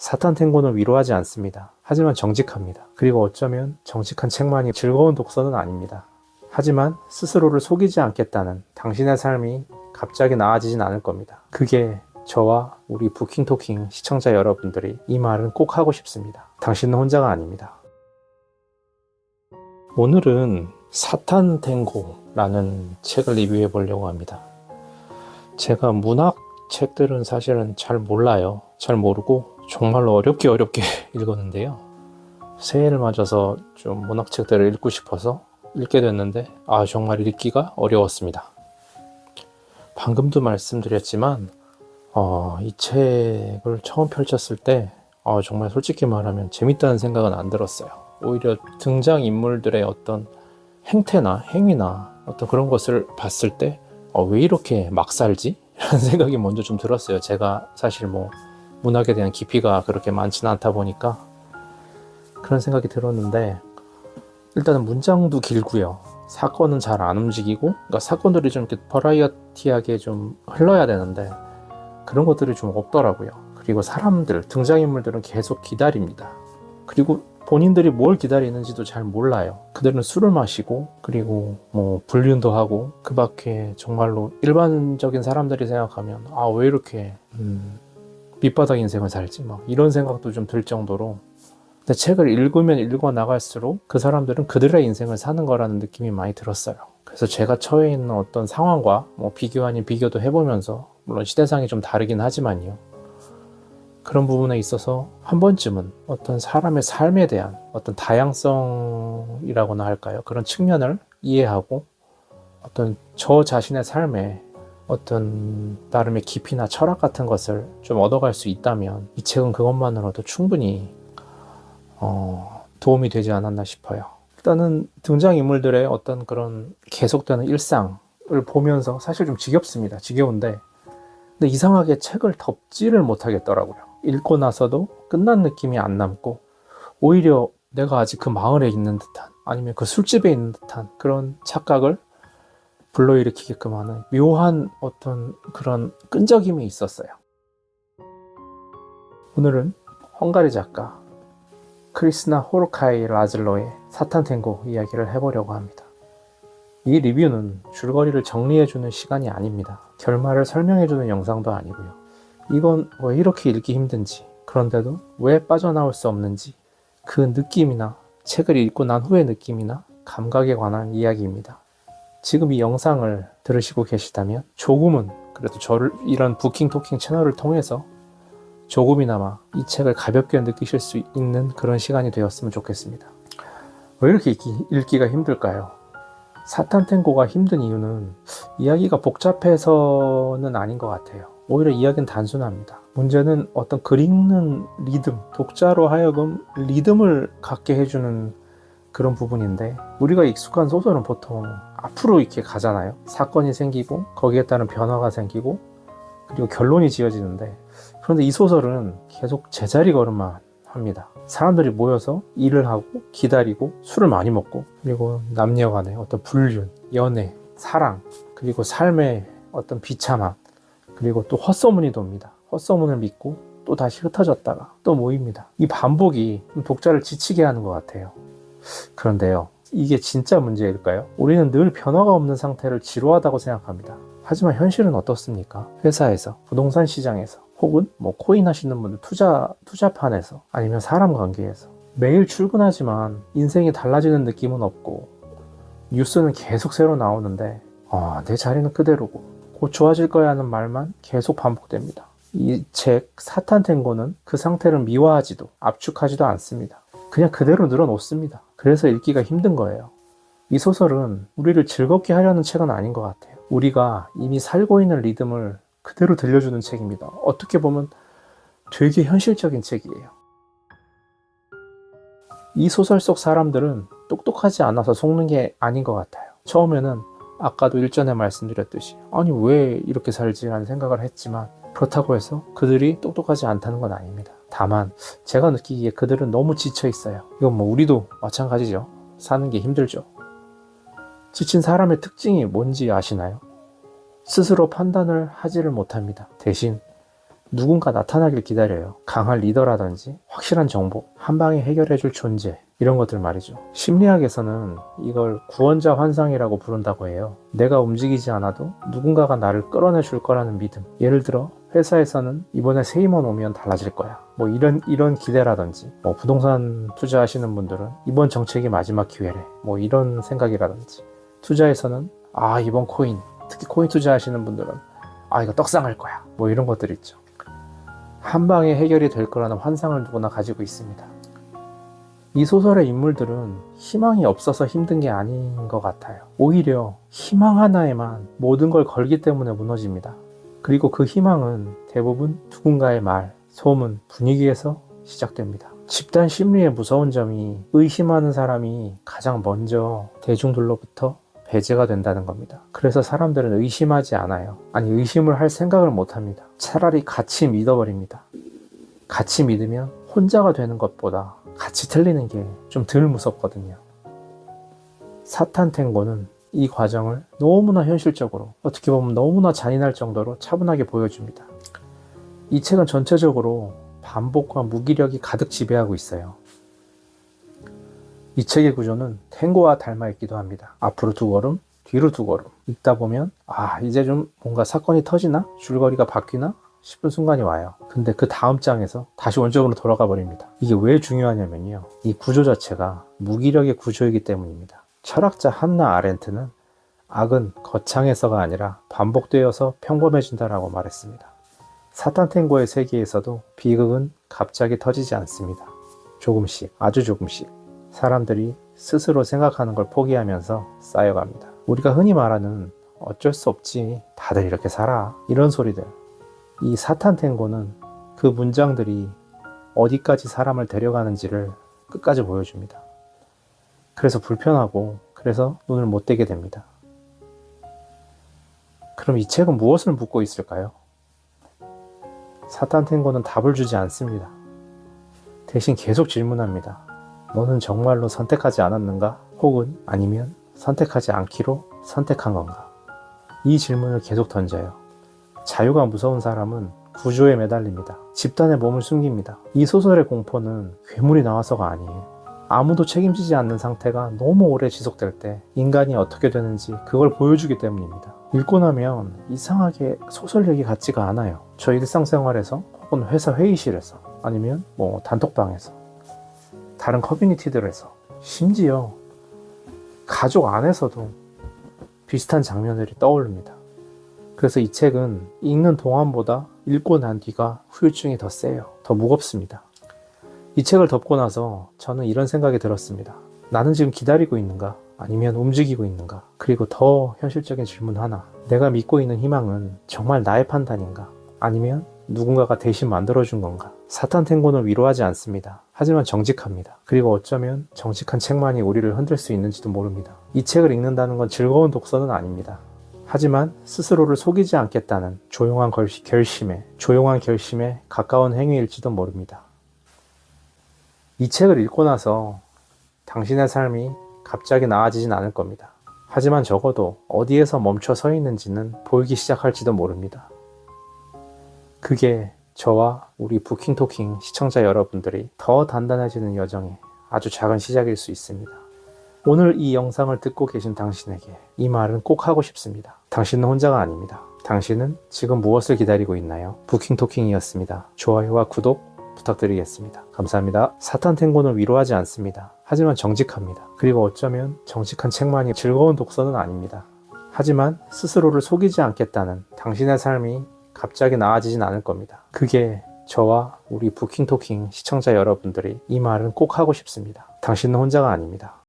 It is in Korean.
사탄 탱고는 위로하지 않습니다. 하지만 정직합니다. 그리고 어쩌면 정직한 책만이 즐거운 독서는 아닙니다. 하지만 스스로를 속이지 않겠다는 당신의 삶이 갑자기 나아지진 않을 겁니다. 그게 저와 우리 부킹토킹 시청자 여러분들이 이 말은 꼭 하고 싶습니다. 당신은 혼자가 아닙니다. 오늘은 사탄 탱고라는 책을 리뷰해 보려고 합니다. 제가 문학 책들은 사실은 잘 몰라요. 잘 모르고 정말로 어렵게 읽었는데요. 새해를 맞아서 좀 문학책들을 읽고 싶어서 읽게 됐는데 정말 읽기가 어려웠습니다. 방금도 말씀드렸지만 이 책을 처음 펼쳤을 때 정말 솔직히 말하면 재밌다는 생각은 안 들었어요. 오히려 등장인물들의 어떤 행태나 행위나 어떤 그런 것을 봤을 때 왜 이렇게 막 살지? 라는 생각이 먼저 좀 들었어요. 제가 사실 문학에 대한 깊이가 그렇게 많지는 않다 보니까 그런 생각이 들었는데, 일단은 문장도 길고요. 사건은 잘 안 움직이고, 그러니까 사건들이 좀 이렇게 버라이어티하게 좀 흘러야 되는데 그런 것들이 좀 없더라고요. 그리고 등장인물들은 계속 기다립니다. 그리고 본인들이 뭘 기다리는지도 잘 몰라요. 그들은 술을 마시고, 그리고 불륜도 하고, 그 밖에 정말로 일반적인 사람들이 생각하면 왜 이렇게 밑바닥 인생을 살지? 이런 생각도 좀 들 정도로. 근데 책을 읽으면 읽어 나갈수록 그 사람들은 그들의 인생을 사는 거라는 느낌이 많이 들었어요. 그래서 제가 처해 있는 어떤 상황과 비교 아닌 비교도 해보면서, 물론 시대상이 좀 다르긴 하지만요, 그런 부분에 있어서 한 번쯤은 어떤 사람의 삶에 대한 어떤 다양성이라고나 할까요? 그런 측면을 이해하고 어떤 저 자신의 삶에 어떤 나름의 깊이나 철학 같은 것을 좀 얻어갈 수 있다면 이 책은 그것만으로도 충분히 도움이 되지 않았나 싶어요. 일단은 등장인물들의 어떤 그런 계속되는 일상을 보면서 사실 좀 지겨운데 근데 이상하게 책을 덮지를 못하겠더라고요. 읽고 나서도 끝난 느낌이 안 남고, 오히려 내가 아직 그 마을에 있는 듯한, 아니면 그 술집에 있는 듯한 그런 착각을 불러일으키게끔 하는 묘한 어떤 그런 끈적임이 있었어요. 오늘은 헝가리 작가 크리스나 호르카이 라즐로의 사탄 탱고 이야기를 해보려고 합니다. 이 리뷰는 줄거리를 정리해주는 시간이 아닙니다. 결말을 설명해주는 영상도 아니고요. 이건 왜 이렇게 읽기 힘든지, 그런데도 왜 빠져나올 수 없는지, 그 느낌이나 책을 읽고 난 후의 느낌이나 감각에 관한 이야기입니다. 지금 이 영상을 들으시고 계시다면 조금은 그래도 저를 이런 부킹토킹 채널을 통해서 조금이나마 이 책을 가볍게 느끼실 수 있는 그런 시간이 되었으면 좋겠습니다. 왜 이렇게 읽기가 힘들까요? 사탄 탱고가 힘든 이유는 이야기가 복잡해서는 아닌 것 같아요. 오히려 이야기는 단순합니다. 문제는 어떤 글 읽는 리듬, 독자로 하여금 리듬을 갖게 해주는 그런 부분인데, 우리가 익숙한 소설은 보통 앞으로 이렇게 가잖아요. 사건이 생기고 거기에 따른 변화가 생기고 그리고 결론이 지어지는데, 그런데 이 소설은 계속 제자리 걸음만 합니다. 사람들이 모여서 일을 하고 기다리고 술을 많이 먹고, 그리고 남녀 간의 어떤 불륜, 연애, 사랑, 그리고 삶의 어떤 비참함, 그리고 또 헛소문이 돕니다. 헛소문을 믿고 또 다시 흩어졌다가 또 모입니다. 이 반복이 독자를 지치게 하는 것 같아요. 그런데요, 이게 진짜 문제일까요? 우리는 늘 변화가 없는 상태를 지루하다고 생각합니다. 하지만 현실은 어떻습니까? 회사에서, 부동산 시장에서, 혹은 코인 하시는 분들 투자판에서, 아니면 사람 관계에서 매일 출근하지만 인생이 달라지는 느낌은 없고, 뉴스는 계속 새로 나오는데 내 자리는 그대로고 곧 좋아질 거야 하는 말만 계속 반복됩니다. 이 책 사탄 탱고는 그 상태를 미화하지도 압축하지도 않습니다. 그냥 그대로 늘어놓습니다. 그래서 읽기가 힘든 거예요. 이 소설은 우리를 즐겁게 하려는 책은 아닌 것 같아요. 우리가 이미 살고 있는 리듬을 그대로 들려주는 책입니다. 어떻게 보면 되게 현실적인 책이에요. 이 소설 속 사람들은 똑똑하지 않아서 속는 게 아닌 것 같아요. 처음에는 아까도 일전에 말씀드렸듯이 왜 이렇게 살지? 라는 생각을 했지만, 그렇다고 해서 그들이 똑똑하지 않다는 건 아닙니다. 다만 제가 느끼기에 그들은 너무 지쳐 있어요. 이건 우리도 마찬가지죠. 사는 게 힘들죠. 지친 사람의 특징이 뭔지 아시나요? 스스로 판단을 하지를 못합니다. 대신 누군가 나타나길 기다려요. 강한 리더라든지 확실한 정보, 한 방에 해결해줄 존재, 이런 것들 말이죠. 심리학에서는 이걸 구원자 환상이라고 부른다고 해요. 내가 움직이지 않아도 누군가가 나를 끌어내줄 거라는 믿음. 예를 들어 회사에서는 이번에 새 임원 오면 달라질 거야. 뭐 이런 기대라든지, 뭐 부동산 투자하시는 분들은 이번 정책이 마지막 기회래. 뭐 이런 생각이라든지, 투자에서는 이번 코인, 특히 코인 투자하시는 분들은 이거 떡상할 거야. 뭐 이런 것들 있죠. 한 방에 해결이 될 거라는 환상을 누구나 가지고 있습니다. 이 소설의 인물들은 희망이 없어서 힘든 게 아닌 것 같아요. 오히려 희망 하나에만 모든 걸 걸기 때문에 무너집니다. 그리고 그 희망은 대부분 누군가의 말, 소문, 분위기에서 시작됩니다. 집단 심리의 무서운 점이 의심하는 사람이 가장 먼저 대중들로부터 배제가 된다는 겁니다. 그래서 사람들은 의심하지 않아요. 아니, 의심을 할 생각을 못 합니다. 차라리 같이 믿어버립니다. 같이 믿으면 혼자가 되는 것보다 같이 틀리는 게 좀 덜 무섭거든요. 사탄 탱고는 이 과정을 너무나 현실적으로, 어떻게 보면 너무나 잔인할 정도로 차분하게 보여줍니다. 이 책은 전체적으로 반복과 무기력이 가득 지배하고 있어요. 이 책의 구조는 탱고와 닮아 있기도 합니다. 앞으로 두 걸음, 뒤로 두 걸음. 읽다 보면 이제 좀 뭔가 사건이 터지나? 줄거리가 바뀌나? 싶은 순간이 와요. 근데 그 다음 장에서 다시 원점으로 돌아가 버립니다. 이게 왜 중요하냐면요, 이 구조 자체가 무기력의 구조이기 때문입니다. 철학자 한나 아렌트는 악은 거창해서가 아니라 반복되어서 평범해진다라고 말했습니다. 사탄 탱고의 세계에서도 비극은 갑자기 터지지 않습니다. 조금씩, 아주 조금씩 사람들이 스스로 생각하는 걸 포기하면서 쌓여갑니다. 우리가 흔히 말하는 어쩔 수 없지, 다들 이렇게 살아, 이런 소리들, 이 사탄 탱고는 그 문장들이 어디까지 사람을 데려가는지를 끝까지 보여줍니다. 그래서 불편하고, 그래서 눈을 못 떼게 됩니다. 그럼 이 책은 무엇을 묻고 있을까요? 사탄 탱고는 답을 주지 않습니다. 대신 계속 질문합니다. 너는 정말로 선택하지 않았는가? 혹은 아니면 선택하지 않기로 선택한 건가? 이 질문을 계속 던져요. 자유가 무서운 사람은 구조에 매달립니다. 집단에 몸을 숨깁니다. 이 소설의 공포는 괴물이 나와서가 아니에요. 아무도 책임지지 않는 상태가 너무 오래 지속될 때 인간이 어떻게 되는지 그걸 보여주기 때문입니다. 읽고 나면 이상하게 소설 얘기 같지가 않아요. 저 일상생활에서, 혹은 회사 회의실에서, 아니면 뭐 단톡방에서, 다른 커뮤니티들에서, 심지어 가족 안에서도 비슷한 장면들이 떠오릅니다. 그래서 이 책은 읽는 동안보다 읽고 난 뒤가 후유증이 더 세요. 더 무겁습니다. 이 책을 덮고 나서 저는 이런 생각이 들었습니다. 나는 지금 기다리고 있는가? 아니면 움직이고 있는가? 그리고 더 현실적인 질문 하나. 내가 믿고 있는 희망은 정말 나의 판단인가? 아니면 누군가가 대신 만들어준 건가? 사탄 탱고는 위로하지 않습니다. 하지만 정직합니다. 그리고 어쩌면 정직한 책만이 우리를 흔들 수 있는지도 모릅니다. 이 책을 읽는다는 건 즐거운 독서는 아닙니다. 하지만 스스로를 속이지 않겠다는 조용한 결심에 가까운 행위일지도 모릅니다. 이 책을 읽고 나서 당신의 삶이 갑자기 나아지진 않을 겁니다. 하지만 적어도 어디에서 멈춰 서 있는지는 보이기 시작할지도 모릅니다. 그게 저와 우리 부킹토킹 시청자 여러분들이 더 단단해지는 여정의 아주 작은 시작일 수 있습니다. 오늘 이 영상을 듣고 계신 당신에게 이 말은 꼭 하고 싶습니다. 당신은 혼자가 아닙니다. 당신은 지금 무엇을 기다리고 있나요? 부킹토킹이었습니다. 좋아요와 구독 부탁드리겠습니다. 감사합니다. 사탄 탱고는 위로하지 않습니다. 하지만 정직합니다. 그리고 어쩌면 정직한 책만이 즐거운 독서는 아닙니다. 하지만 스스로를 속이지 않겠다는 당신의 삶이 갑자기 나아지진 않을 겁니다. 그게 저와 우리 부킹토킹 시청자 여러분들이 이 말은 꼭 하고 싶습니다. 당신은 혼자가 아닙니다.